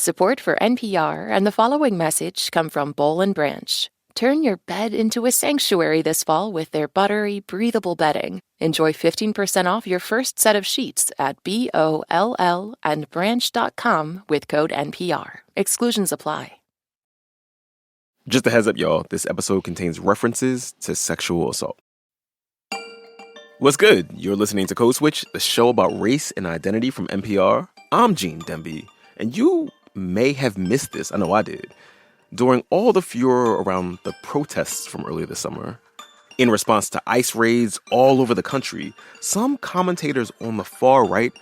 Support for NPR and the following message come from Boll and Branch. Turn your bed into a sanctuary this fall with their buttery, breathable bedding. Enjoy 15% off your first set of sheets at BOLL and branch.com with code NPR. Exclusions apply. Just a heads up, y'all. This episode contains references to sexual assault. What's good? You're listening to Code Switch, the show about race and identity from NPR. I'm Gene Demby, and you may have missed this. I know I did. During all the furor around the protests from earlier this summer, in response to ICE raids all over the country, some commentators on the far right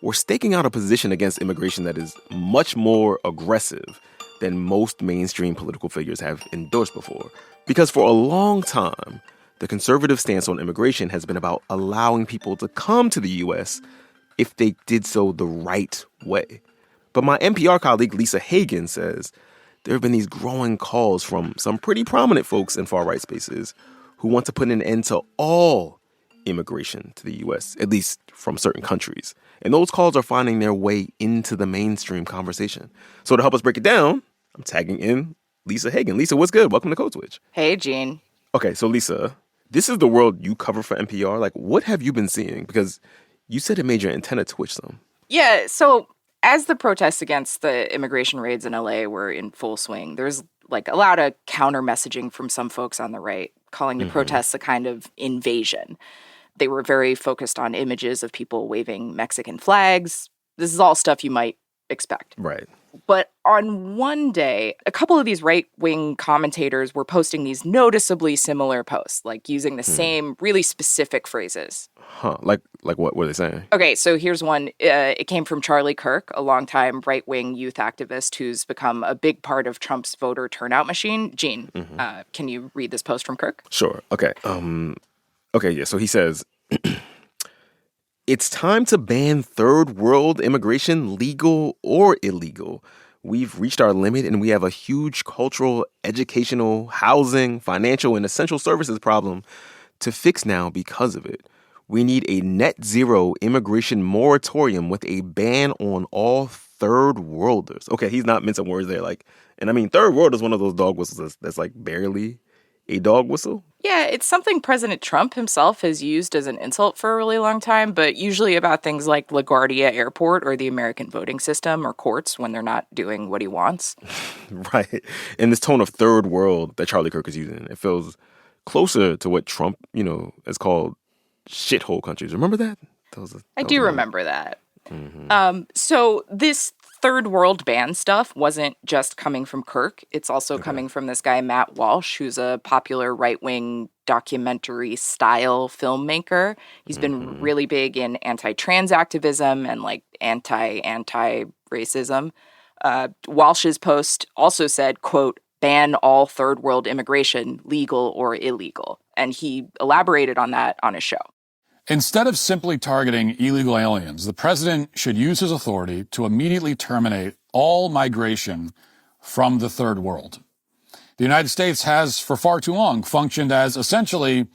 were staking out a position against immigration that is much more aggressive than most mainstream political figures have endorsed before. Because for a long time, the conservative stance on immigration has been about allowing people to come to the U.S. if they did so the right way. But my NPR colleague Lisa Hagen says there have been these growing calls from some pretty prominent folks in far-right spaces who want to put an end to all immigration to the U.S., at least from certain countries. And those calls are finding their way into the mainstream conversation. So to help us break it down, I'm tagging in Lisa Hagen. Lisa, what's good? Welcome to Code Switch. Hey, Gene. Okay, so Lisa, this is the world you cover for NPR. Like, what have you been seeing? Because you said it made your antenna twitch some. Yeah, so as the protests against the immigration raids in LA were in full swing, there's like a lot of counter messaging from some folks on the right, calling the protests a kind of invasion. They were very focused on images of people waving Mexican flags. This is all stuff you might expect. Right. But on one day, a couple of these right-wing commentators were posting these noticeably similar posts, like using the same really specific phrases. Huh. Like what were they saying? Okay, so here's one. It came from Charlie Kirk, a longtime right-wing youth activist who's become a big part of Trump's voter turnout machine. Gene, can you read this post from Kirk? Sure. Okay. Yeah. So he says, it's time to ban third world immigration, legal or illegal. We've reached our limit and we have a huge cultural, educational, housing, financial, and essential services problem to fix now because of it. We need a net zero immigration moratorium with a ban on all third worlders. Okay, he's not mincing words there. Third world is one of those dog whistles that's like barely a dog whistle. Yeah, it's something President Trump himself has used as an insult for a really long time, but usually about things like LaGuardia Airport or the American voting system or courts when they're not doing what he wants. Right. And this tone of third world that Charlie Kirk is using, it feels closer to what Trump, has called shithole countries. Remember that? I do remember that. So this third world ban stuff wasn't just coming from Kirk. It's also coming from this guy, Matt Walsh, who's a popular right-wing documentary style filmmaker. He's been really big in anti-trans activism and like anti-racism. Walsh's post also said, quote, ban all third world immigration, legal or illegal. And he elaborated on that on his show. Instead of simply targeting illegal aliens, the president should use his authority to immediately terminate all migration from the third world. The United States has, for far too long, functioned as essentially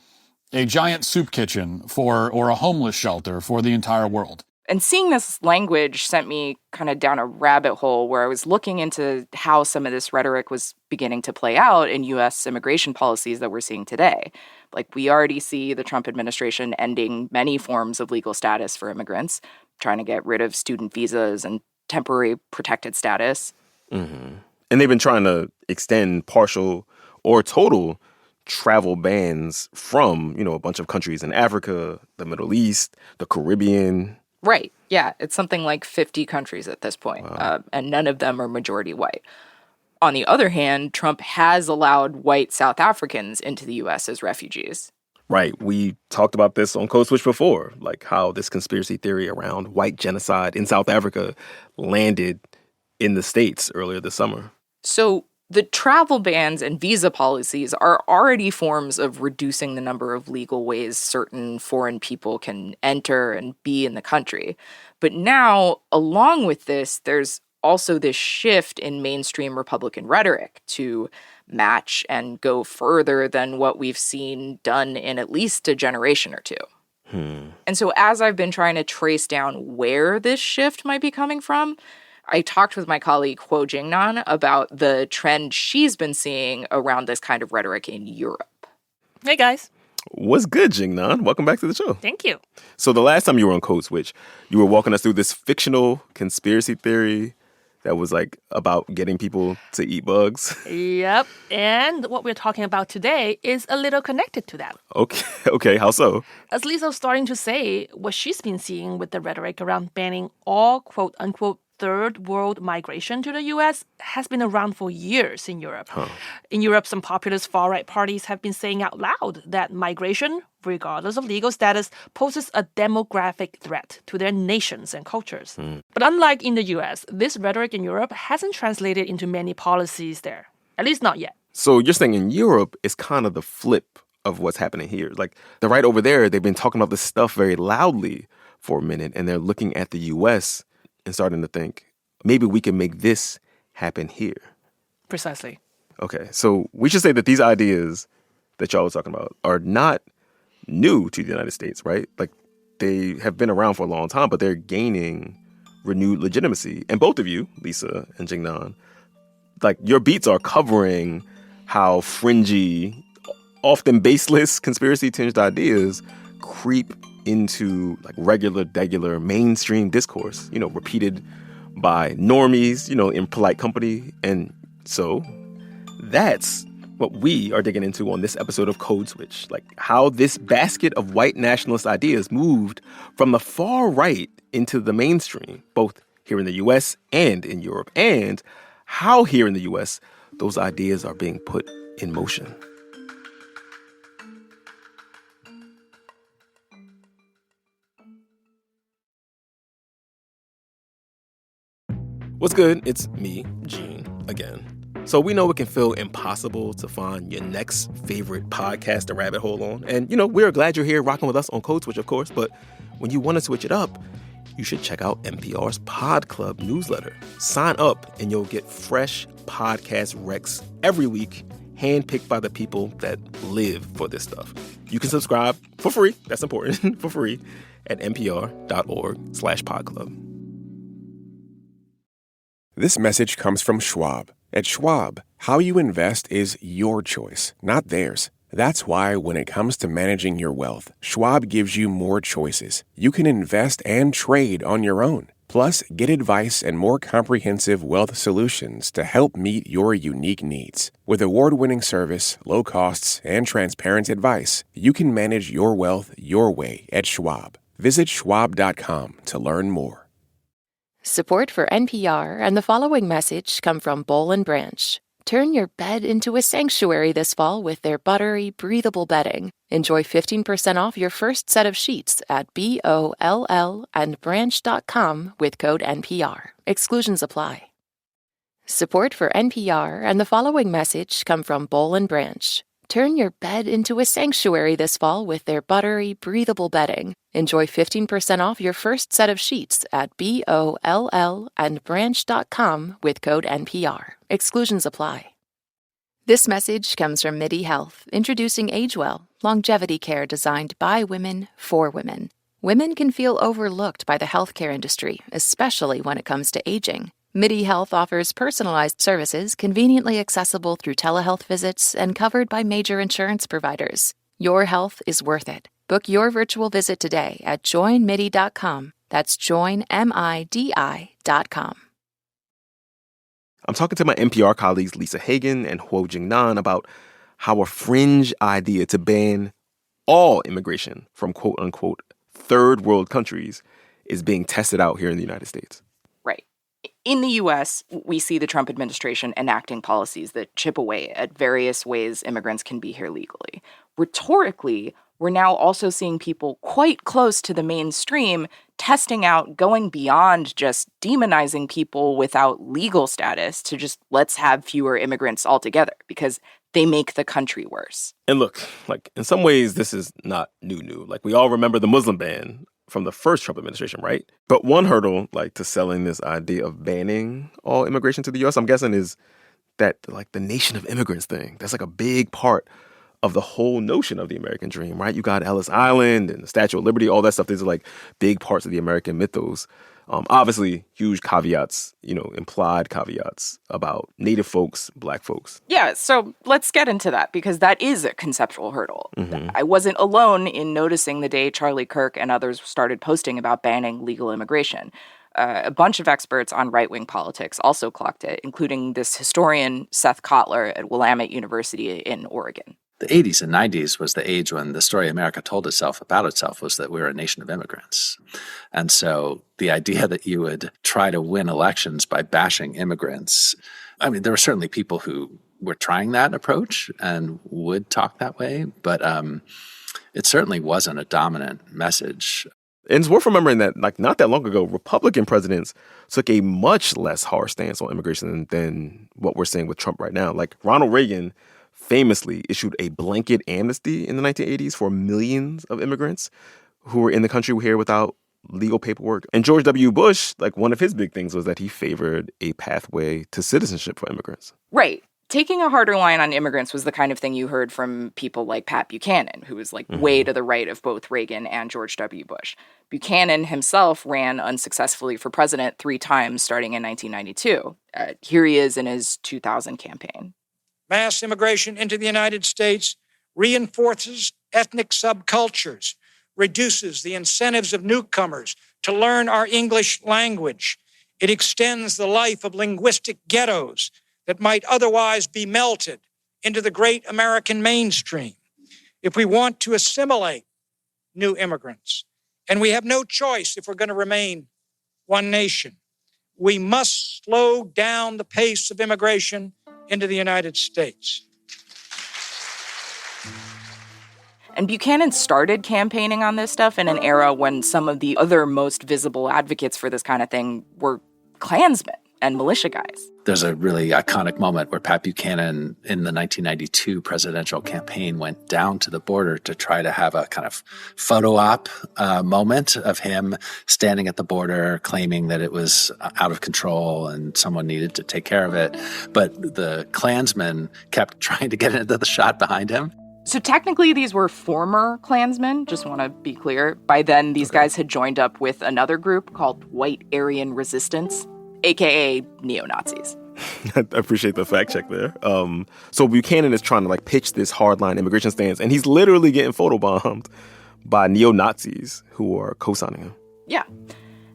a giant soup kitchen or a homeless shelter for the entire world. And seeing this language sent me kind of down a rabbit hole where I was looking into how some of this rhetoric was beginning to play out in U.S. immigration policies that we're seeing today. Like, we already see the Trump administration ending many forms of legal status for immigrants, trying to get rid of student visas and temporary protected status. And they've been trying to extend partial or total travel bans from, a bunch of countries in Africa, the Middle East, the Caribbean. Right. Yeah. It's something like 50 countries at this point, and none of them are majority white. On the other hand, Trump has allowed white South Africans into the U.S. as refugees. Right. We talked about this on Code Switch before, like how this conspiracy theory around white genocide in South Africa landed in the States earlier this summer. So the travel bans and visa policies are already forms of reducing the number of legal ways certain foreign people can enter and be in the country. But now, along with this, there's also this shift in mainstream Republican rhetoric to match and go further than what we've seen done in at least a generation or two. And so as I've been trying to trace down where this shift might be coming from, I talked with my colleague Huo Jingnan about the trend she's been seeing around this kind of rhetoric in Europe. Hey, guys. What's good, Jingnan? Welcome back to the show. Thank you. So the last time you were on Code Switch, you were walking us through this fictional conspiracy theory that was like about getting people to eat bugs. Yep. And what we're talking about today is a little connected to that. Okay, how so? As Lisa's starting to say, what she's been seeing with the rhetoric around banning all quote-unquote third world migration to the U.S. has been around for years in Europe. In Europe, some populist far-right parties have been saying out loud that migration, regardless of legal status, poses a demographic threat to their nations and cultures. But unlike in the U.S., this rhetoric in Europe hasn't translated into many policies there, at least not yet. So you're saying in Europe, it's kind of the flip of what's happening here. Like the right over there, they've been talking about this stuff very loudly for a minute, and they're looking at the U.S. and starting to think, maybe we can make this happen here. Precisely. Okay, so we should say that these ideas that y'all were talking about are not new to the United States, right? Like they have been around for a long time, but they're gaining renewed legitimacy. And both of you, Lisa and Jingnan, like your beats are covering how fringy, often baseless, conspiracy-tinged ideas creep into like regular, mainstream discourse, repeated by normies, in polite company. And so that's what we are digging into on this episode of Code Switch, like how this basket of white nationalist ideas moved from the far right into the mainstream, both here in the U.S. and in Europe, and how here in the U.S. those ideas are being put in motion. What's good? It's me, Gene, again. So we know it can feel impossible to find your next favorite podcast to rabbit hole on. And, we're glad you're here rocking with us on Code Switch, of course. But when you want to switch it up, you should check out NPR's Pod Club newsletter. Sign up and you'll get fresh podcast recs every week, handpicked by the people that live for this stuff. You can subscribe for free. That's important. For free at npr.org/podclub. This message comes from Schwab. At Schwab, how you invest is your choice, not theirs. That's why when it comes to managing your wealth, Schwab gives you more choices. You can invest and trade on your own. Plus, get advice and more comprehensive wealth solutions to help meet your unique needs. With award-winning service, low costs, and transparent advice, you can manage your wealth your way at Schwab. Visit schwab.com to learn more. Support for NPR and the following message come from Boll & Branch. Turn your bed into a sanctuary this fall with their buttery, breathable bedding. Enjoy 15% off your first set of sheets at BOLLandbranch.com with code NPR. Exclusions apply. Support for NPR and the following message come from Boll & Branch. Turn your bed into a sanctuary this fall with their buttery, breathable bedding. Enjoy 15% off your first set of sheets at BOLLandbranch.com with code NPR. Exclusions apply. This message comes from MIDI Health, introducing AgeWell, longevity care designed by women for women. Women can feel overlooked by the healthcare industry, especially when it comes to aging. MIDI Health offers personalized services conveniently accessible through telehealth visits and covered by major insurance providers. Your health is worth it. Book your virtual visit today at joinmidi.com. That's joinmidi.com. I'm talking to my NPR colleagues Lisa Hagen and Huo Jingnan about how a fringe idea to ban all immigration from quote-unquote third world countries is being tested out here in the United States. Right. In the U.S., we see the Trump administration enacting policies that chip away at various ways immigrants can be here legally. Rhetorically, we're now also seeing people quite close to the mainstream testing out going beyond just demonizing people without legal status to just let's have fewer immigrants altogether because they make the country worse. And look, like in some ways, this is not new. Like we all remember the Muslim ban from the first Trump administration, right? But one hurdle, like to selling this idea of banning all immigration to the U.S., I'm guessing is that like the nation of immigrants thing. That's like a big part of the whole notion of the American dream, right? You got Ellis Island and the Statue of Liberty, all that stuff. These are like big parts of the American mythos. Obviously, huge caveats, implied caveats about Native folks, Black folks. Yeah, so let's get into that because that is a conceptual hurdle. I wasn't alone in noticing the day Charlie Kirk and others started posting about banning legal immigration. A bunch of experts on right-wing politics also clocked it, including this historian, Seth Kotler at Willamette University in Oregon. The 80s and 90s was the age when the story America told itself about itself was that we were a nation of immigrants. And so the idea that you would try to win elections by bashing immigrants, I mean, there were certainly people who were trying that approach and would talk that way, but it certainly wasn't a dominant message. And it's worth remembering that, not that long ago, Republican presidents took a much less harsh stance on immigration than what we're seeing with Trump right now. Ronald Reagan famously issued a blanket amnesty in the 1980s for millions of immigrants who were in the country here without legal paperwork. And George W. Bush, one of his big things was that he favored a pathway to citizenship for immigrants. Right. Taking a harder line on immigrants was the kind of thing you heard from people like Pat Buchanan, who was way to the right of both Reagan and George W. Bush. Buchanan himself ran unsuccessfully for president 3 times starting in 1992. Here he is in his 2000 campaign. Mass immigration into the United States reinforces ethnic subcultures, reduces the incentives of newcomers to learn our English language. It extends the life of linguistic ghettos that might otherwise be melted into the great American mainstream. If we want to assimilate new immigrants, and we have no choice if we're going to remain one nation, we must slow down the pace of immigration into the United States. And Buchanan started campaigning on this stuff in an era when some of the other most visible advocates for this kind of thing were Klansmen and militia guys. There's a really iconic moment where Pat Buchanan in the 1992 presidential campaign went down to the border to try to have a kind of photo op moment of him standing at the border claiming that it was out of control and someone needed to take care of it. But the Klansmen kept trying to get into the shot behind him. So technically these were former Klansmen, just want to be clear. By then, these guys had joined up with another group called White Aryan Resistance, a.k.a. neo-Nazis. I appreciate the fact check there. So Buchanan is trying to pitch this hardline immigration stance, and he's literally getting photobombed by neo-Nazis who are co-signing him. Yeah.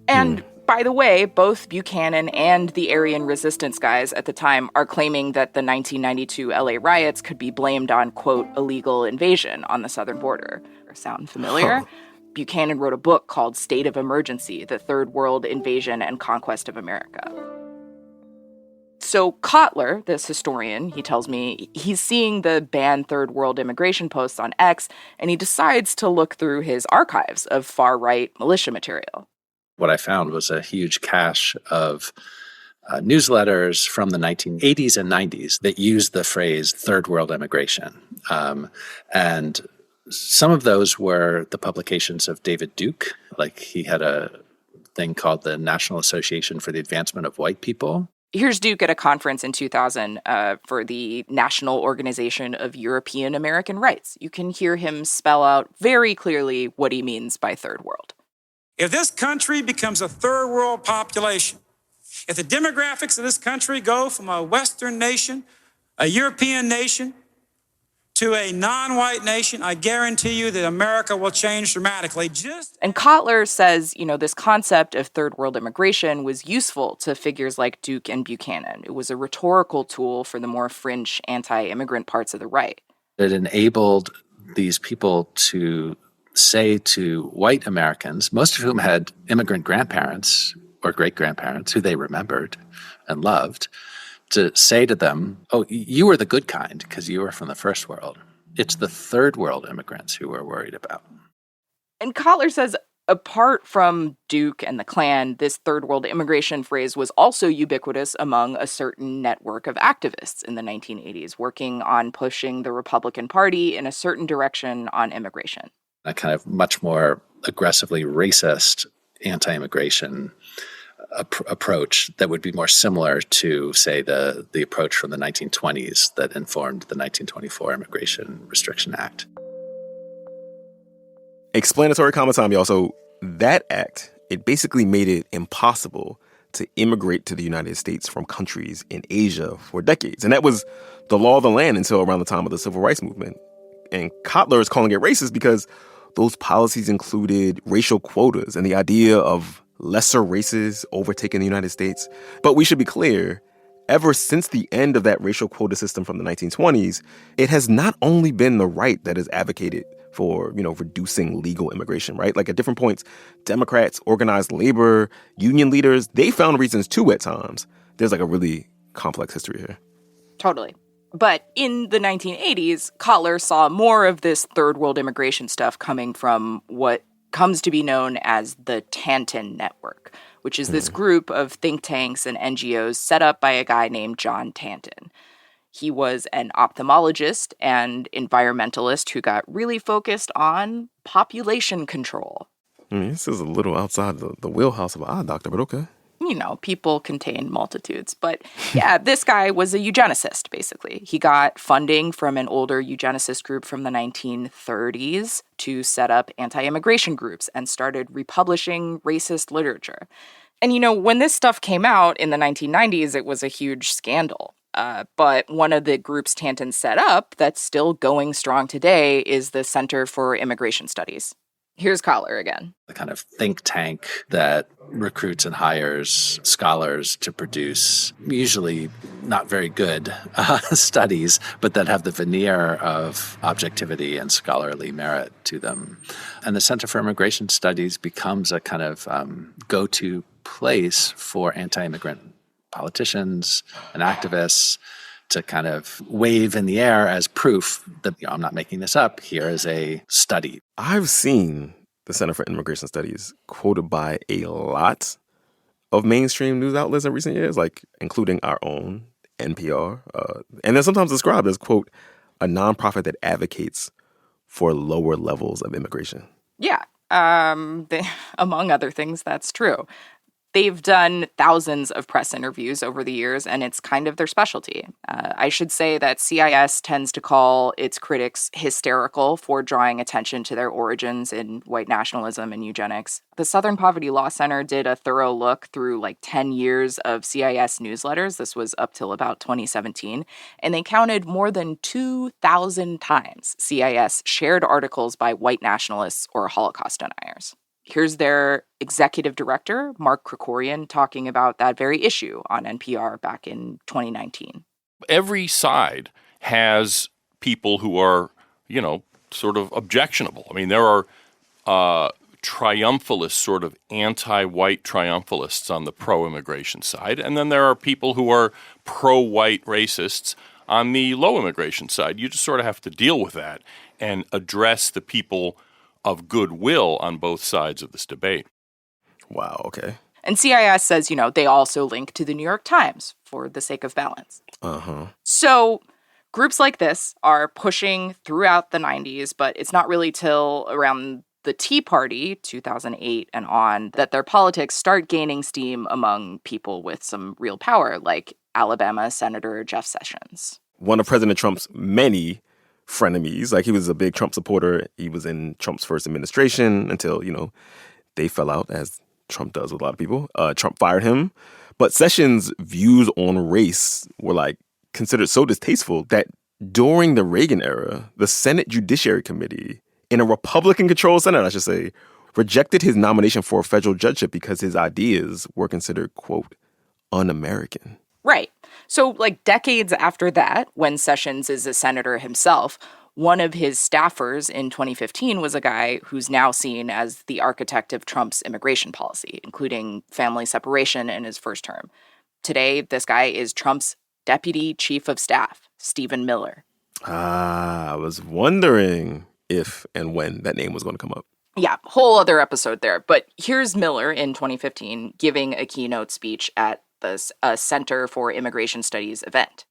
And by the way, both Buchanan and the Aryan Resistance guys at the time are claiming that the 1992 LA riots could be blamed on, quote, illegal invasion on the southern border. Sound familiar? Buchanan wrote a book called State of Emergency, The Third World Invasion and Conquest of America. So Kotler, this historian, he tells me, he's seeing the banned third world immigration posts on X, and he decides to look through his archives of far-right militia material. What I found was a huge cache of newsletters from the 1980s and 90s that used the phrase third world immigration. And some of those were the publications of David Duke. He had a thing called the National Association for the Advancement of White People. Here's Duke at a conference in 2000 for the National Organization of European American Rights. You can hear him spell out very clearly what he means by third world. If this country becomes a third world population, if the demographics of this country go from a Western nation, a European nation, to a non-white nation, I guarantee you that America will change dramatically. And Kotler says, this concept of third world immigration was useful to figures like Duke and Buchanan. It was a rhetorical tool for the more fringe anti-immigrant parts of the right. It enabled these people to say to white Americans, most of whom had immigrant grandparents or great-grandparents who they remembered and loved, to say to them, oh, you were the good kind because you were from the first world. It's the third world immigrants who we're worried about. And Kotler says, apart from Duke and the Klan, this third world immigration phrase was also ubiquitous among a certain network of activists in the 1980s, working on pushing the Republican Party in a certain direction on immigration. A kind of much more aggressively racist anti-immigration approach that would be more similar to, say, the approach from the 1920s that informed the 1924 Immigration Restriction Act. Explanatory comment time, y'all. So that act it basically made it impossible to immigrate to the United States from countries in Asia for decades. And that was the law of the land until around the time of the Civil Rights Movement. And Kotler is calling it racist because those policies included racial quotas and the idea of lesser races overtaking the United States. But we should be clear, ever since the end of that racial quota system from the 1920s, it has not only been the right that has advocated for, reducing legal immigration, right? Like at different points, Democrats, organized labor, union leaders, they found reasons too at times. There's like a really complex history here. Totally. But in the 1980s, Kotler saw more of this third world immigration stuff coming from what comes to be known as the Tanton Network, which is this group of think tanks and NGOs set up by a guy named John Tanton. He was an ophthalmologist and environmentalist who got really focused on population control. This is a little outside the wheelhouse of an eye doctor, but okay. People contain multitudes. But yeah, this guy was a eugenicist, basically. He got funding from an older eugenicist group from the 1930s to set up anti-immigration groups and started republishing racist literature. And, when this stuff came out in the 1990s, it was a huge scandal. But one of the groups Tanton set up that's still going strong today is the Center for Immigration Studies. Here's Kotler again. The kind of think tank that recruits and hires scholars to produce usually not very good studies, but that have the veneer of objectivity and scholarly merit to them. And the Center for Immigration Studies becomes a kind of go-to place for anti-immigrant politicians and activists to kind of wave in the air as proof that I'm not making this up. Here is a study. I've seen the Center for Immigration Studies quoted by a lot of mainstream news outlets in recent years, like including our own NPR. And they're sometimes described as, quote, a nonprofit that advocates for lower levels of immigration. Yeah. Among other things, that's true. They've done thousands of press interviews over the years, and it's kind of their specialty. I should say that CIS tends to call its critics hysterical for drawing attention to their origins in white nationalism and eugenics. The Southern Poverty Law Center did a thorough look through 10 years of CIS newsletters. This was up till about 2017. And they counted more than 2,000 times CIS shared articles by white nationalists or Holocaust deniers. Here's their executive director, Mark Krikorian, talking about that very issue on NPR back in 2019. Every side has people who are, sort of objectionable. I mean, there are triumphalists, sort of anti-white triumphalists on the pro-immigration side, and then there are people who are pro-white racists on the low-immigration side. You just sort of have to deal with that and address the people of goodwill on both sides of this debate. Wow, okay. And CIS says, they also link to the New York Times for the sake of balance. So groups like this are pushing throughout the 90s, but it's not really till around the Tea Party, 2008 and on, that their politics start gaining steam among people with some real power, like Alabama Senator Jeff Sessions. One of President Trump's many frenemies. He was a big Trump supporter. He was in Trump's first administration until, they fell out, as Trump does with a lot of people. Trump fired him. But Sessions' views on race were considered so distasteful that during the Reagan era, the Senate Judiciary Committee, in a Republican-controlled Senate, I should say, rejected his nomination for a federal judgeship because his ideas were considered, quote, un-American. Right. So, decades after that, when Sessions is a senator himself, one of his staffers in 2015 was a guy who's now seen as the architect of Trump's immigration policy, including family separation in his first term. Today, this guy is Trump's deputy chief of staff, Stephen Miller. I was wondering if and when that name was going to come up. Yeah, whole other episode there. But here's Miller in 2015 giving a keynote speech at the Center for Immigration Studies event.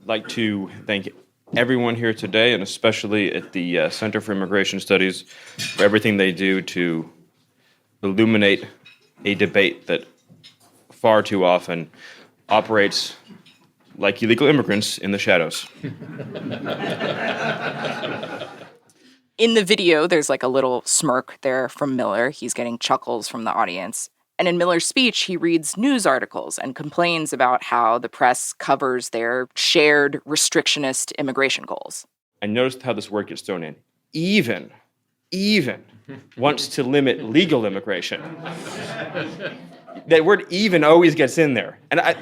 I'd like to thank everyone here today, and especially at the Center for Immigration Studies, for everything they do to illuminate a debate that far too often operates like illegal immigrants in the shadows. In the video, there's like a little smirk there from Miller. He's getting chuckles from the audience. And in Miller's speech, he reads news articles and complains about how the press covers their shared restrictionist immigration goals. I noticed how this word gets thrown in. Even wants to limit legal immigration. That word even always gets in there. And I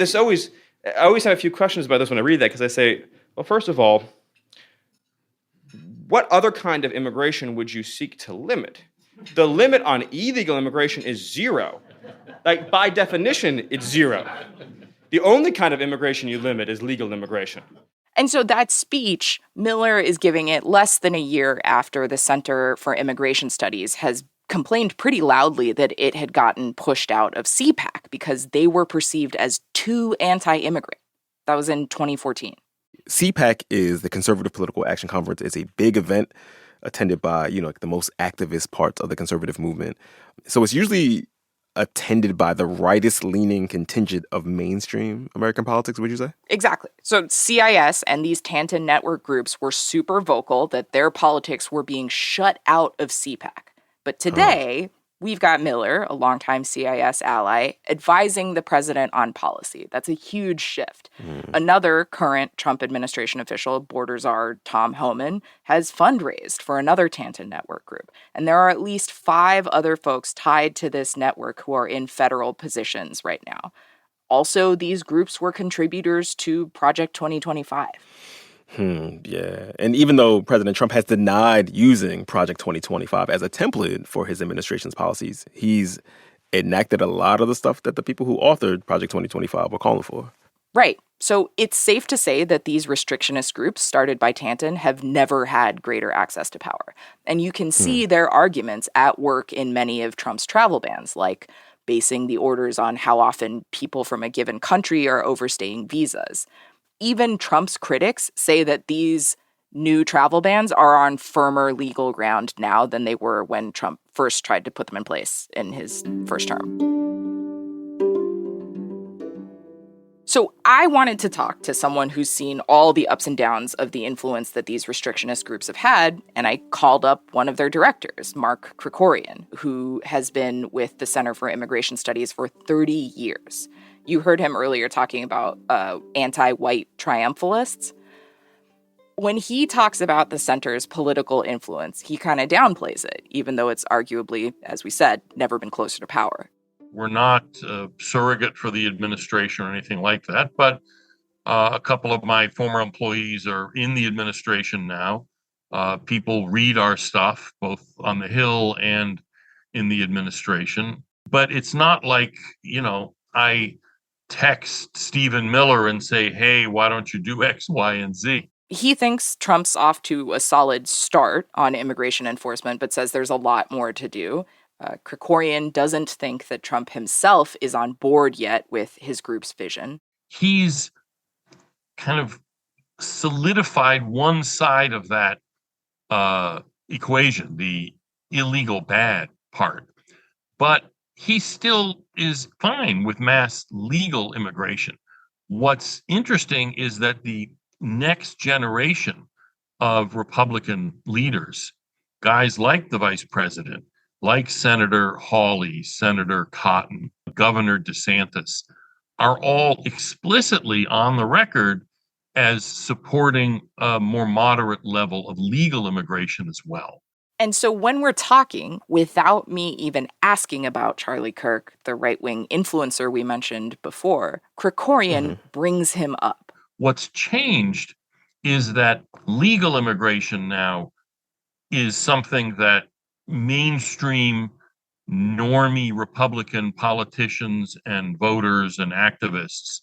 always have a few questions about this when I read that, because I say, well, first of all, what other kind of immigration would you seek to limit? The limit on illegal immigration is zero. Like, by definition, it's zero. The only kind of immigration you limit is legal immigration. And so that speech, Miller is giving it less than a year after the Center for Immigration Studies has complained pretty loudly that it had gotten pushed out of CPAC because they were perceived as too anti-immigrant. That was in 2014. CPAC is the Conservative Political Action Conference. It's a big event attended by, like the most activist parts of the conservative movement. So it's usually attended by the rightist-leaning contingent of mainstream American politics, would you say? Exactly. So CIS and these Tanton network groups were super vocal that their politics were being shut out of CPAC. But today, we've got Miller, a longtime CIS ally, advising the president on policy. That's a huge shift. Another current Trump administration official, border czar Tom Homan, has fundraised for another Tanton network group. And there are at least 5 other folks tied to this network who are in federal positions right now. Also, these groups were contributors to Project 2025. Yeah. And even though President Trump has denied using Project 2025 as a template for his administration's policies, he's enacted a lot of the stuff that the people who authored Project 2025 were calling for. Right. So it's safe to say that these restrictionist groups started by Tanton have never had greater access to power. And you can see their arguments at work in many of Trump's travel bans, like basing the orders on how often people from a given country are overstaying visas. Even Trump's critics say that these new travel bans are on firmer legal ground now than they were when Trump first tried to put them in place in his first term. So I wanted to talk to someone who's seen all the ups and downs of the influence that these restrictionist groups have had, and I called up one of their directors, Mark Krikorian, who has been with the Center for Immigration Studies for 30 years. You heard him earlier talking about anti-white triumphalists. When he talks about the center's political influence, he kind of downplays it, even though it's arguably, as we said, never been closer to power. We're not a surrogate for the administration or anything like that, but a couple of my former employees are in the administration now. People read our stuff, both on the Hill and in the administration. But it's not like, I text Stephen Miller and say, hey, why don't you do X, Y, and Z? He thinks Trump's off to a solid start on immigration enforcement, but says there's a lot more to do. Krikorian doesn't think that Trump himself is on board yet with his group's vision. He's kind of solidified one side of that equation, the illegal bad part. But he still is fine with mass legal immigration. What's interesting is that the next generation of Republican leaders, guys like the vice president, like Senator Hawley, Senator Cotton, Governor DeSantis, are all explicitly on the record as supporting a more moderate level of legal immigration as well. And so when we're talking, without me even asking about Charlie Kirk, the right-wing influencer we mentioned before, Krikorian brings him up. What's changed is that legal immigration now is something that mainstream normie Republican politicians and voters and activists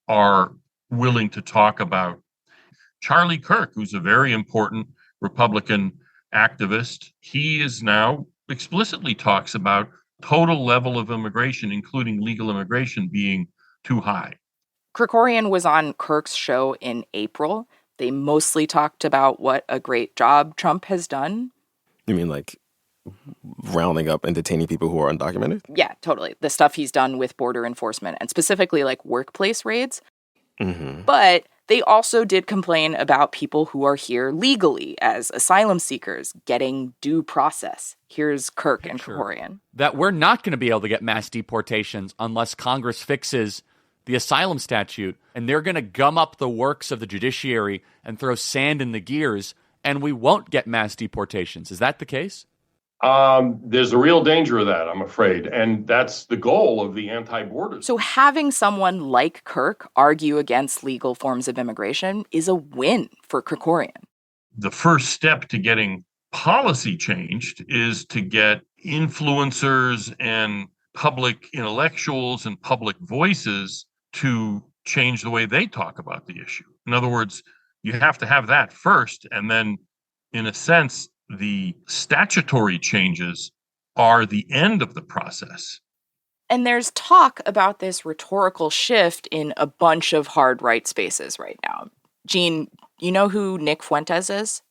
are willing to talk about. Charlie Kirk, who's a very important Republican activist, he is now explicitly talks about total level of immigration, including legal immigration, being too high. Krikorian was on Kirk's show in April. They mostly talked about what a great job Trump has done. You mean like rounding up and detaining people who are undocumented? Yeah, totally. The stuff he's done with border enforcement and specifically like workplace raids. But They also did complain about people who are here legally as asylum seekers getting due process. Here's Kirk and Krikorian. That we're not going to be able to get mass deportations unless Congress fixes the asylum statute, and they're going to gum up the works of the judiciary and throw sand in the gears, and we won't get mass deportations. Is that the case? There's a real danger of that, I'm afraid. And that's the goal of the anti-border. So having someone like Kirk argue against legal forms of immigration is a win for Krikorian. The first step to getting policy changed is to get influencers and public intellectuals and public voices to change the way they talk about the issue. In other words, you have to have that first, and then, in a sense, the statutory changes are the end of the process. And there's talk about this rhetorical shift in a bunch of hard right spaces right now. Gene, you know who Nick Fuentes is?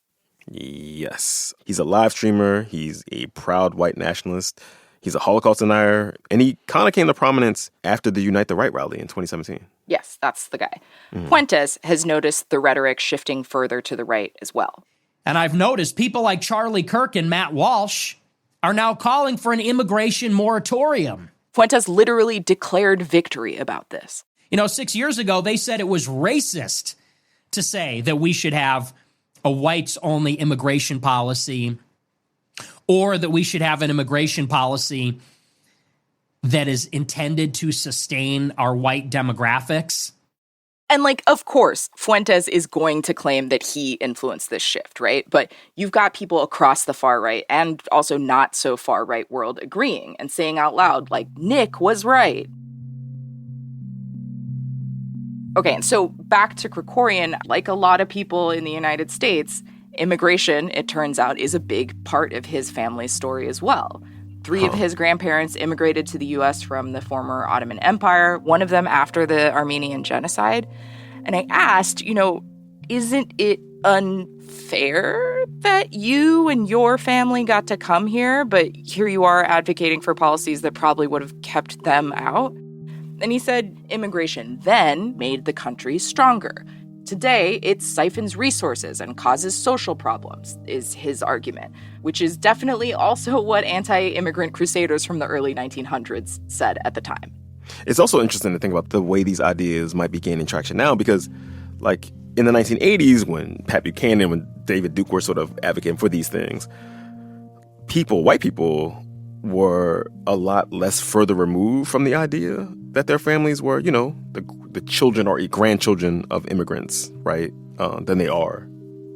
Yes. He's a live streamer. He's a proud white nationalist. He's a Holocaust denier. And he kind of came to prominence after the Unite the Right rally in 2017. Yes, that's the guy. Fuentes has noticed the rhetoric shifting further to the right as well. And I've noticed people like Charlie Kirk and Matt Walsh are now calling for an immigration moratorium. Fuentes literally declared victory about this. 6 years ago, they said it was racist to say that we should have a whites-only immigration policy, or that we should have an immigration policy that is intended to sustain our white demographics. And of course, Fuentes is going to claim that he influenced this shift, right? But you've got people across the far right and also not so far right world agreeing and saying out loud, Nick was right. Okay, and so back to Krikorian, like a lot of people in the United States, immigration, it turns out, is a big part of his family's story as well. 3 of his grandparents immigrated to the U.S. from the former Ottoman Empire, one of them after the Armenian Genocide. And I asked, isn't it unfair that you and your family got to come here, but here you are advocating for policies that probably would have kept them out? And he said immigration then made the country stronger. Today, it siphons resources and causes social problems, is his argument, which is definitely also what anti-immigrant crusaders from the early 1900s said at the time. It's also interesting to think about the way these ideas might be gaining traction now because, in the 1980s, when Pat Buchanan and David Duke were sort of advocating for these things, white people were a lot less further removed from the idea that their families were, the children or grandchildren of immigrants, right, than they are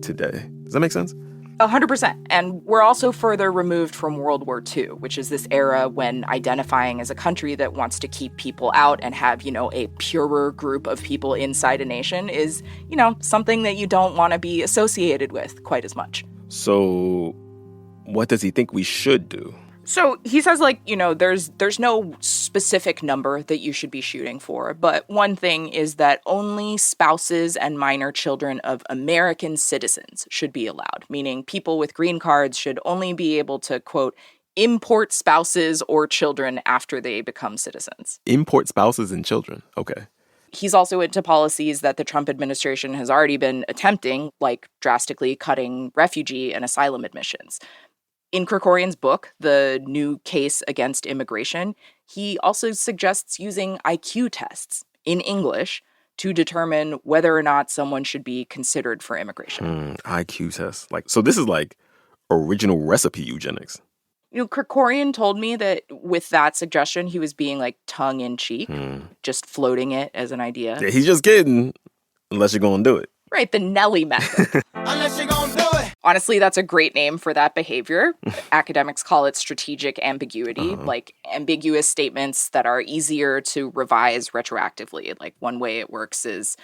today. Does that make sense? 100%. And we're also further removed from World War II, which is this era when identifying as a country that wants to keep people out and have, a purer group of people inside a nation is, something that you don't want to be associated with quite as much. So what does he think we should do? So he says, there's no specific number that you should be shooting for. But one thing is that only spouses and minor children of American citizens should be allowed, meaning people with green cards should only be able to, quote, import spouses or children after they become citizens. Import spouses and children. Okay. He's also into policies that the Trump administration has already been attempting, like drastically cutting refugee and asylum admissions. In Krikorian's book, The New Case Against Immigration, he also suggests using IQ tests in English to determine whether or not someone should be considered for immigration. IQ tests. So this is original recipe eugenics. Krikorian told me that with that suggestion, he was being tongue-in-cheek, just floating it as an idea. Yeah, he's just kidding, unless you're going to do it. Right, the Nelly method. Unless you're going to do it. Honestly, that's a great name for that behavior. Academics call it strategic ambiguity, ambiguous statements that are easier to revise retroactively. One way it works is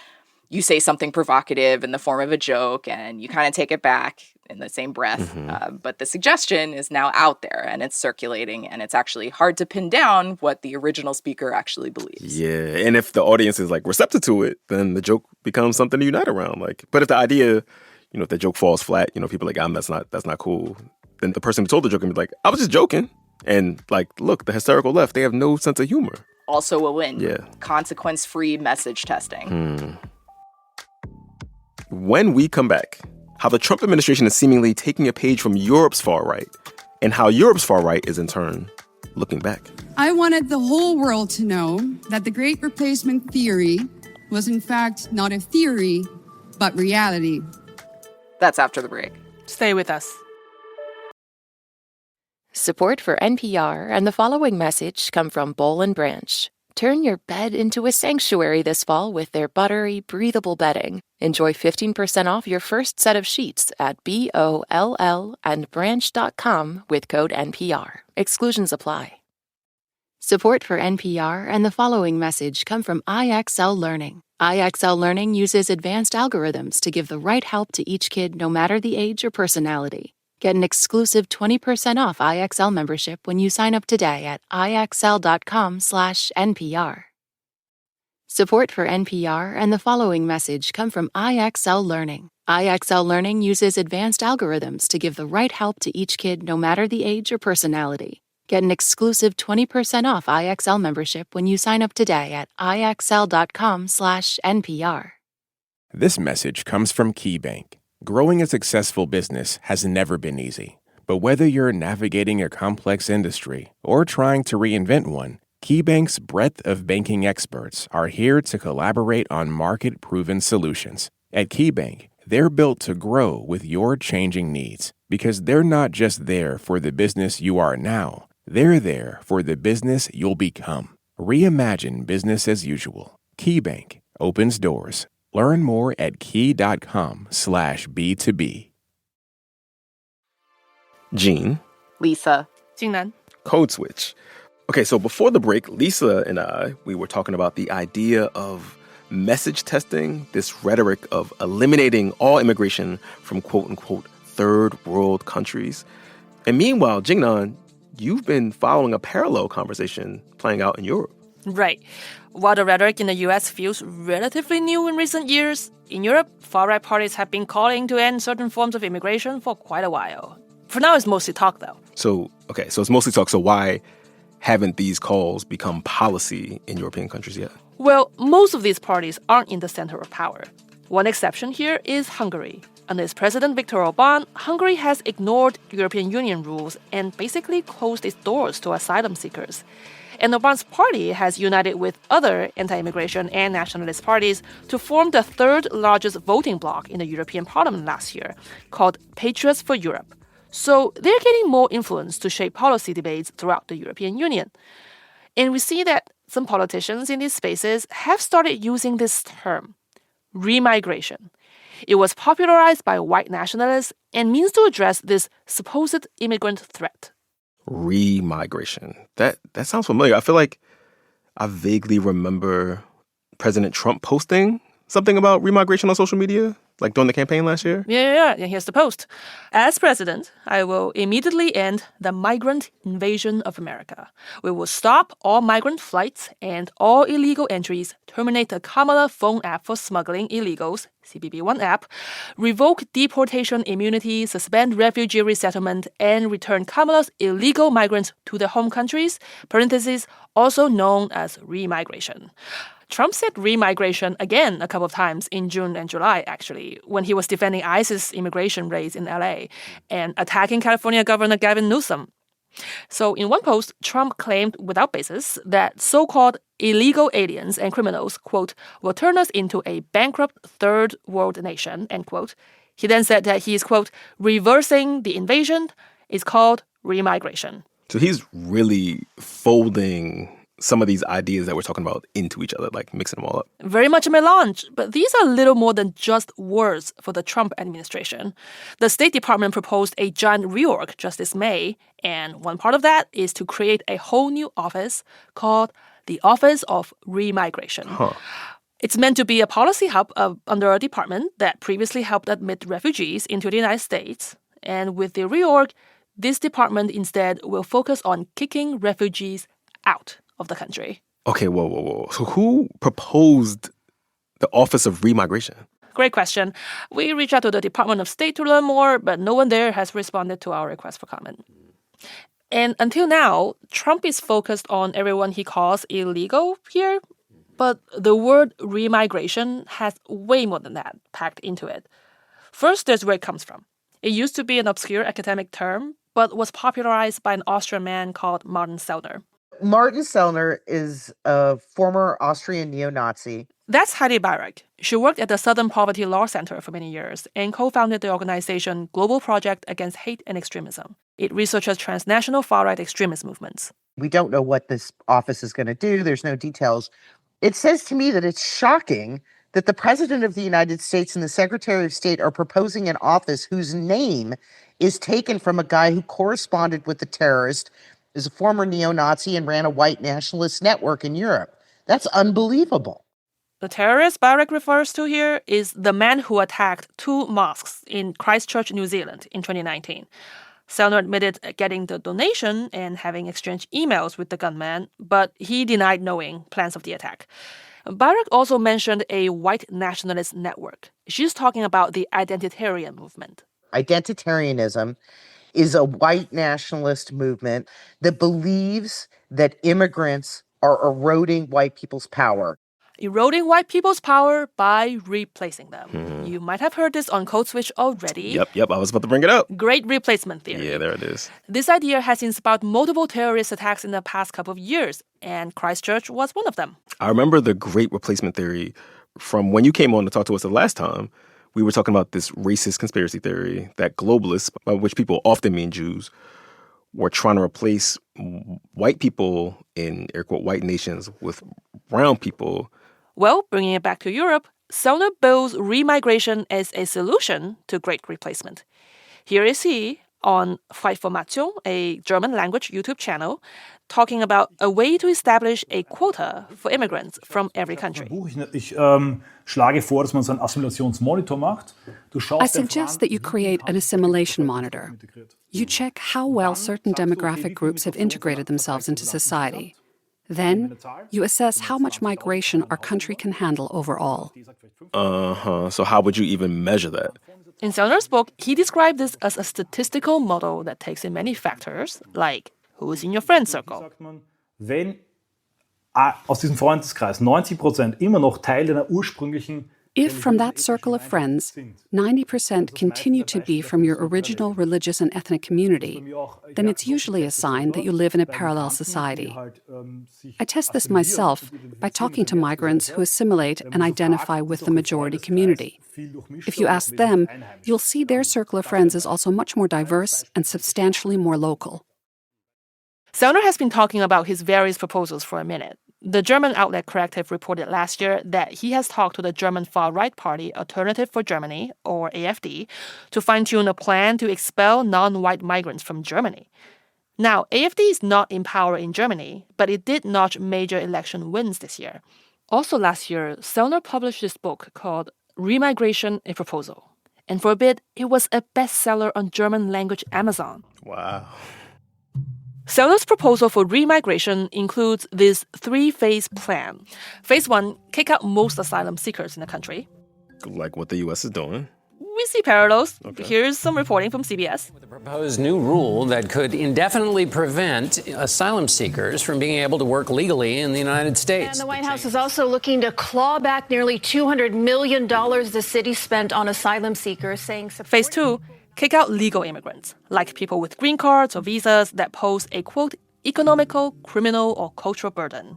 you say something provocative in the form of a joke and you kind of take it back in the same breath. But the suggestion is now out there and it's circulating and it's actually hard to pin down what the original speaker actually believes. Yeah, and if the audience is receptive to it, then the joke becomes something to unite around. But if the idea, if the joke falls flat, people are that's not cool, then the person who told the joke can be I was just joking. And look, the hysterical left, they have no sense of humor. Also a win. Yeah. Consequence-free message testing. When we come back, how the Trump administration is seemingly taking a page from Europe's far right, and how Europe's far right is in turn looking back. I wanted the whole world to know that the Great Replacement theory was in fact not a theory, but reality. That's after the break. Stay with us. Support for NPR and the following message come from Boll and Branch. Turn your bed into a sanctuary this fall with their buttery, breathable bedding. Enjoy 15% off your first set of sheets at BOLL and branch.com with code NPR. Exclusions apply. Support for NPR and the following message come from IXL Learning. IXL Learning uses advanced algorithms to give the right help to each kid no matter the age or personality. Get an exclusive 20% off IXL membership when you sign up today at IXL.com/NPR. Support for NPR and the following message come from IXL Learning. IXL Learning uses advanced algorithms to give the right help to each kid no matter the age or personality. Get an exclusive 20% off IXL membership when you sign up today at IXL.com/NPR. This message comes from KeyBank. Growing a successful business has never been easy. But whether you're navigating a complex industry or trying to reinvent one, KeyBank's breadth of banking experts are here to collaborate on market-proven solutions. At KeyBank, they're built to grow with your changing needs because they're not just there for the business you are now. They're there for the business you'll become. Reimagine business as usual. KeyBank opens doors. Learn more at key.com/B2B. Gene. Lisa. Jingnan. Code Switch. Okay, so before the break, Lisa and I, we were talking about the idea of message testing, this rhetoric of eliminating all immigration from quote-unquote third world countries. And meanwhile, Jingnan, you've been following a parallel conversation playing out in Europe. Right. While the rhetoric in the U.S. feels relatively new in recent years, in Europe, far-right parties have been calling to end certain forms of immigration for quite a while. For now, it's mostly talk, though. So it's mostly talk. So why haven't these calls become policy in European countries yet? Well, most of these parties aren't in the center of power. One exception here is Hungary. Under its president Viktor Orbán, Hungary has ignored European Union rules and basically closed its doors to asylum seekers. And Orbán's party has united with other anti-immigration and nationalist parties to form the third largest voting bloc in the European Parliament last year, called Patriots for Europe. So they're getting more influence to shape policy debates throughout the European Union. And we see that some politicians in these spaces have started using this term, remigration. It was popularized by white nationalists and means to address this supposed immigrant threat. Remigration. That sounds familiar. I feel like I vaguely remember President Trump posting something about remigration on social media, like during the campaign last year. Yeah. Here's the post. As president, I will immediately end the migrant invasion of America. We will stop all migrant flights and all illegal entries, terminate the Kamala phone app for smuggling illegals, CBP1 app, revoke deportation immunity, suspend refugee resettlement, and return Kamala's illegal migrants to their home countries, parentheses, also known as remigration. Trump said remigration again a couple of times in June and July, actually, when he was defending ISIS immigration raids in LA and attacking California Governor Gavin Newsom. So in one post, Trump claimed without basis that so-called illegal aliens and criminals, quote, will turn us into a bankrupt third world nation, end quote. He then said that he is, quote, reversing the invasion. It's called remigration. So he's really folding some of these ideas that we're talking about into each other, like mixing them all up. Very much a melange, but these are little more than just words for the Trump administration. The State Department proposed a giant reorg just this May, and one part of that is to create a whole new office called the Office of Remigration. It's meant to be a policy hub under a department that previously helped admit refugees into the United States. And with the reorg, this department instead will focus on kicking refugees out of the country. Okay, whoa. So who proposed the Office of Remigration? Great question. We reached out to the Department of State to learn more, but no one there has responded to our request for comment. And until now, Trump is focused on everyone he calls illegal here. But the word remigration has way more than that packed into it. First, there's where it comes from. It used to be an obscure academic term, but was popularized by an Austrian man called Martin Sellner. Martin Sellner is a former Austrian neo-Nazi. That's Heidi Barak. She worked at the Southern Poverty Law Center for many years and co-founded the organization Global Project Against Hate and Extremism. It researches transnational far-right extremist movements. We don't know what this office is going to do. There's no details. It says to me that it's shocking that the President of the United States and the Secretary of State are proposing an office whose name is taken from a guy who corresponded with the terrorist, is a former neo-Nazi, and ran a white nationalist network in Europe. That's unbelievable. The terrorist Barak refers to here is the man who attacked 2 mosques in Christchurch, New Zealand in 2019. Sellner admitted getting the donation and having exchanged emails with the gunman, but he denied knowing plans of the attack. Barak also mentioned a white nationalist network. She's talking about the identitarian movement. Identitarianism is a white nationalist movement that believes that immigrants are eroding white people's power. Eroding white people's power by replacing them. You might have heard this on Code Switch already. Yep, I was about to bring it up. Great replacement theory. Yeah, there it is. This idea has inspired multiple terrorist attacks in the past couple of years, and Christchurch was one of them. I remember the great replacement theory from when you came on to talk to us the last time. We were talking about this racist conspiracy theory that globalists, by which people often mean Jews, were trying to replace white people in, air quote, white nations with brown people. Well, bringing it back to Europe, Sellner bills remigration as a solution to great replacement. Here is he on Freiformation, a German language YouTube channel, talking about a way to establish a quota for immigrants from every country. I suggest that you create an assimilation monitor. You check how well certain demographic groups have integrated themselves into society. Then, you assess how much migration our country can handle overall. So how would you even measure that? In Sellner's book, he described this as a statistical model that takes in many factors, like who's in your friend circle. Wenn aus diesem Freundeskreis 90% immer noch Teil deiner ursprünglichen If from that circle of friends, 90% continue to be from your original religious and ethnic community, then it's usually a sign that you live in a parallel society. I test this myself by talking to migrants who assimilate and identify with the majority community. If you ask them, you'll see their circle of friends is also much more diverse and substantially more local. Sellner has been talking about his various proposals for a minute. The German outlet Corrective reported last year that he has talked to the German far-right party Alternative for Germany, or AfD, to fine-tune a plan to expel non-white migrants from Germany. Now, AfD is not in power in Germany, but it did notch major election wins this year. Also last year, Sellner published this book called Remigration, a Proposal. And for a bit, it was a bestseller on German-language Amazon. Wow. Sellner's proposal for remigration includes this 3-phase plan. Phase 1, kick out most asylum seekers in the country. Like what the U.S. is doing. We see parallels. Okay. Here's some reporting from CBS. The proposed new rule that could indefinitely prevent asylum seekers from being able to work legally in the United States. And the White House is also looking to claw back nearly $200 million the city spent on asylum seekers, saying... Phase 2, kick out legal immigrants, like people with green cards or visas that pose a, quote, economical, criminal, or cultural burden.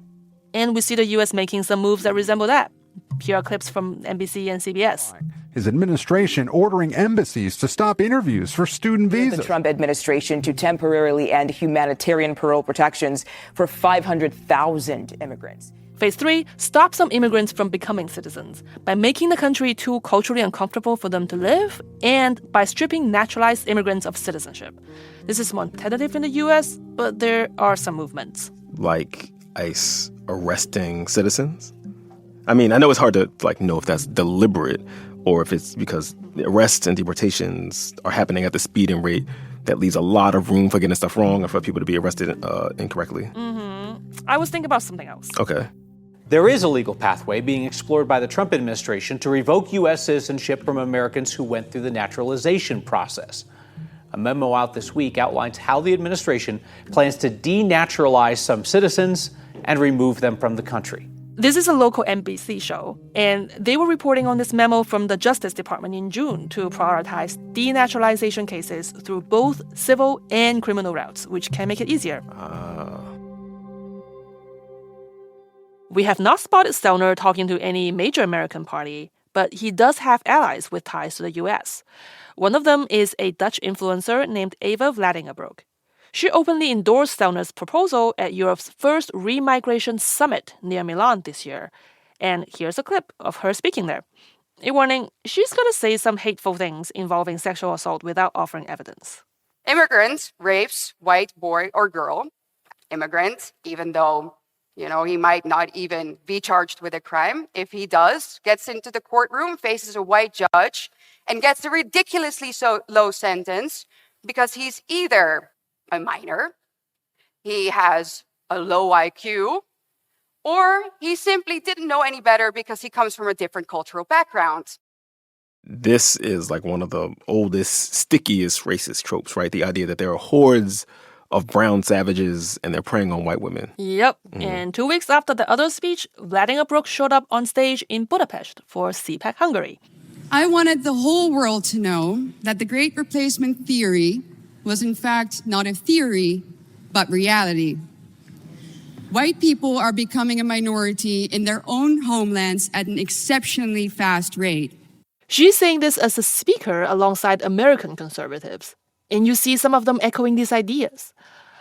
And we see the U.S. making some moves that resemble that. PR clips from NBC and CBS. His administration ordering embassies to stop interviews for student visas. The Trump administration to temporarily end humanitarian parole protections for 500,000 immigrants. Phase 3, stop some immigrants from becoming citizens by making the country too culturally uncomfortable for them to live and by stripping naturalized immigrants of citizenship. This is more tentative in the U.S., but there are some movements. Like ICE arresting citizens? I mean, I know it's hard to know if that's deliberate or if it's because the arrests and deportations are happening at the speed and rate that leaves a lot of room for getting stuff wrong or for people to be arrested incorrectly. I was thinking about something else. Okay. There is a legal pathway being explored by the Trump administration to revoke U.S. citizenship from Americans who went through the naturalization process. A memo out this week outlines how the administration plans to denaturalize some citizens and remove them from the country. This is a local NBC show, and they were reporting on this memo from the Justice Department in June to prioritize denaturalization cases through both civil and criminal routes, which can make it easier. We have not spotted Sellner talking to any major American party, but he does have allies with ties to the U.S. One of them is a Dutch influencer named Eva Vladingerbroek. She openly endorsed Sellner's proposal at Europe's first Remigration summit near Milan this year. And here's a clip of her speaking there. A warning, she's going to say some hateful things involving sexual assault without offering evidence. Immigrant rapes white boy or girl. Immigrant, even though, he might not even be charged with a crime. If he does, gets into the courtroom, faces a white judge, and gets a ridiculously low sentence because he's either a minor, he has a low IQ, or he simply didn't know any better because he comes from a different cultural background. This is like one of the oldest, stickiest racist tropes, right? The idea that there are hordes of brown savages and they're preying on white women. Yep. And 2 weeks after the other speech, Vladingerbroek showed up on stage in Budapest for CPAC Hungary. I wanted the whole world to know that the Great Replacement theory was in fact not a theory, but reality. White people are becoming a minority in their own homelands at an exceptionally fast rate. She's saying this as a speaker alongside American conservatives. And you see some of them echoing these ideas.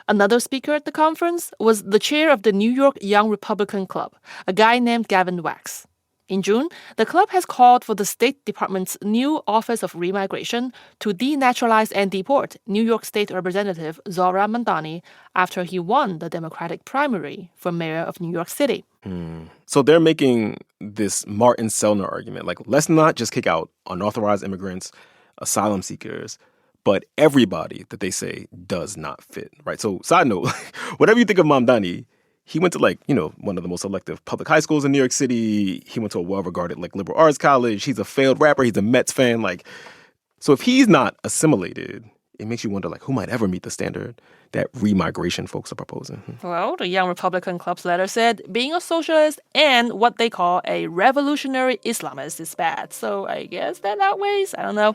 Another speaker at the conference was the chair of the New York Young Republican Club, a guy named Gavin Wax. In June, the club has called for the State Department's new Office of Remigration to denaturalize and deport New York State Representative Zohran Mamdani after he won the Democratic primary for mayor of New York City. So they're making this Martin Sellner argument, like, let's not just kick out unauthorized immigrants, asylum seekers, but everybody that they say does not fit, right? So side note, whatever you think of Mamdani, he went to, one of the most selective public high schools in New York City. He went to a well-regarded, liberal arts college. He's a failed rapper. He's a Mets fan. So if he's not assimilated, it makes you wonder, who might ever meet the standard that remigration folks are proposing? Well, the Young Republican Club's letter said being a socialist and what they call a revolutionary Islamist is bad. So I guess that outweighs. I don't know.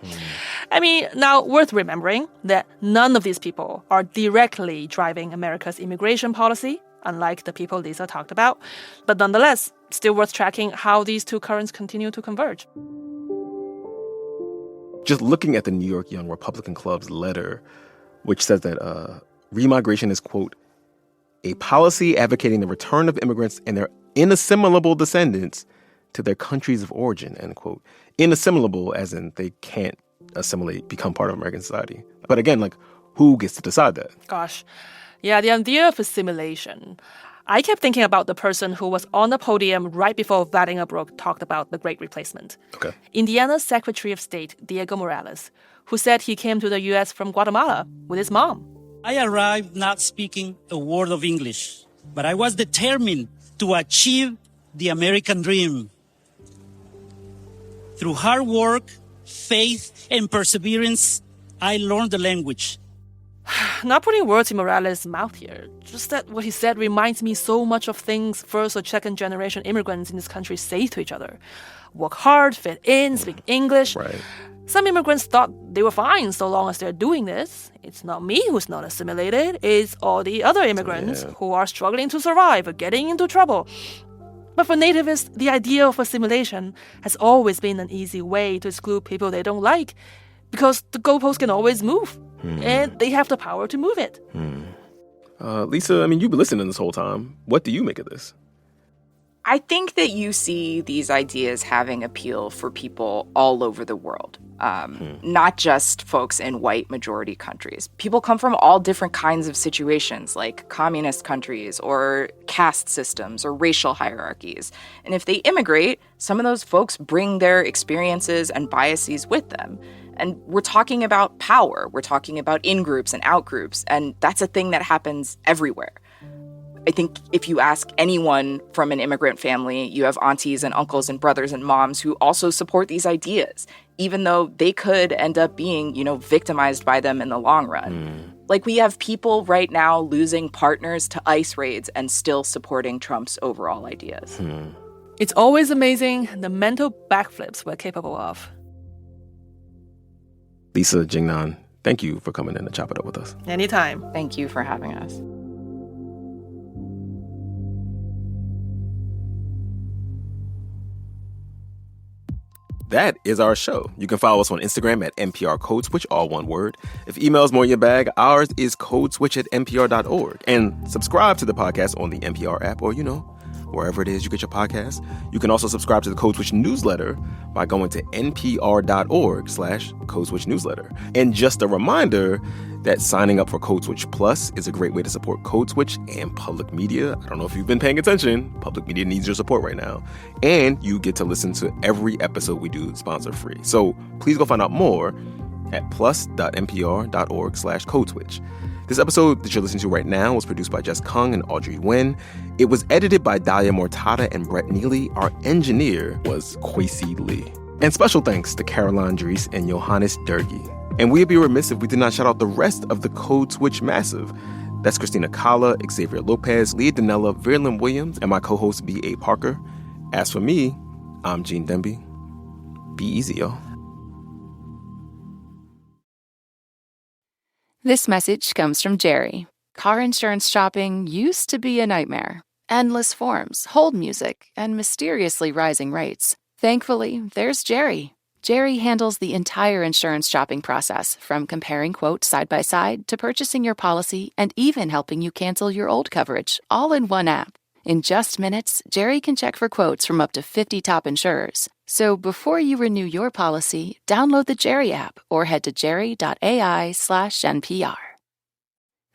Now, worth remembering that none of these people are directly driving America's immigration policy, unlike the people Lisa talked about. But nonetheless, still worth tracking how these two currents continue to converge. Just looking at the New York Young Republican Club's letter, which says that remigration is, quote, a policy advocating the return of immigrants and their inassimilable descendants to their countries of origin, end quote. Inassimilable as in they can't assimilate, become part of American society. But again, who gets to decide that? Gosh. Yeah, the idea of assimilation. I kept thinking about the person who was on the podium right before Vladingerbroek talked about the Great Replacement. Okay. Indiana's Secretary of State, Diego Morales, who said he came to the U.S. from Guatemala with his mom. I arrived not speaking a word of English, but I was determined to achieve the American dream. Through hard work, faith, and perseverance, I learned the language. Not putting words in Morales' mouth here, just that what he said reminds me so much of things first or second generation immigrants in this country say to each other. Work hard, fit in, speak English. Right. Some immigrants thought they were fine so long as they're doing this. It's not me who's not assimilated, it's all the other immigrants who are struggling to survive or getting into trouble. But for nativists, the idea of assimilation has always been an easy way to exclude people they don't like, because the goalpost can always move. And they have the power to move it. Lisa, you've been listening this whole time. What do you make of this? I think that you see these ideas having appeal for people all over the world, not just folks in white majority countries. People come from all different kinds of situations, like communist countries or caste systems or racial hierarchies. And if they immigrate, some of those folks bring their experiences and biases with them. And we're talking about power. We're talking about in-groups and out-groups. And that's a thing that happens everywhere. I think if you ask anyone from an immigrant family, you have aunties and uncles and brothers and moms who also support these ideas, even though they could end up being, victimized by them in the long run. Like, we have people right now losing partners to ICE raids and still supporting Trump's overall ideas. It's always amazing the mental backflips we're capable of. Lisa, Jingnan, thank you for coming in to chop it up with us. Anytime. Thank you for having us. That is our show. You can follow us on Instagram at NPR Code Switch, all one word. If email's more your bag, ours is codeswitch@npr.org. And subscribe to the podcast on the NPR app or, wherever it is you get your podcasts. You can also subscribe to the Code Switch newsletter by going to npr.org/Code Switch newsletter. And just a reminder that signing up for Code Switch Plus is a great way to support Code Switch and public media. I don't know if you've been paying attention. Public media needs your support right now. And you get to listen to every episode we do sponsor-free. So please go find out more at plus.npr.org/Code Switch. This episode that you're listening to right now was produced by Jess Kung and Audrey Nguyen. It was edited by Dalia Mortada and Brett Neely. Our engineer was Kwesi Lee. And special thanks to Caroline Dries and Johannes Dergi. And we'd be remiss if we did not shout out the rest of the Code Switch Massive. That's Christina Kala, Xavier Lopez, Leah Donnella, Verlin Williams, and my co-host B.A. Parker. As for me, I'm Gene Demby. Be easy, y'all. This message comes from Jerry. Car insurance shopping used to be a nightmare. Endless forms, hold music, and mysteriously rising rates. Thankfully, there's Jerry. Jerry handles the entire insurance shopping process, from comparing quotes side by side to purchasing your policy and even helping you cancel your old coverage, all in one app. In just minutes, Jerry can check for quotes from up to 50 top insurers. So before you renew your policy, download the Jerry app or head to jerry.ai/NPR.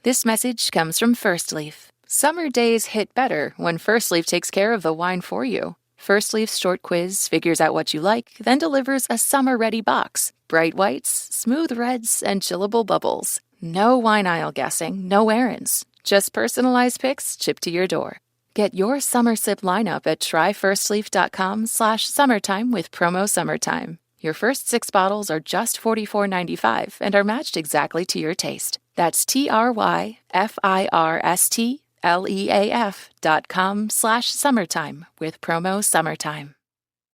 This message comes from First Leaf. Summer days hit better when First Leaf takes care of the wine for you. First Leaf's short quiz figures out what you like, then delivers a summer-ready box. Bright whites, smooth reds, and chillable bubbles. No wine aisle guessing, no errands. Just personalized picks shipped to your door. Get your summer sip lineup at tryfirstleaf.com/summertime with promo SUMMERTIME. Your first 6 bottles are just $44.95 and are matched exactly to your taste. That's tryfirstleaf.com/summertime with promo SUMMERTIME.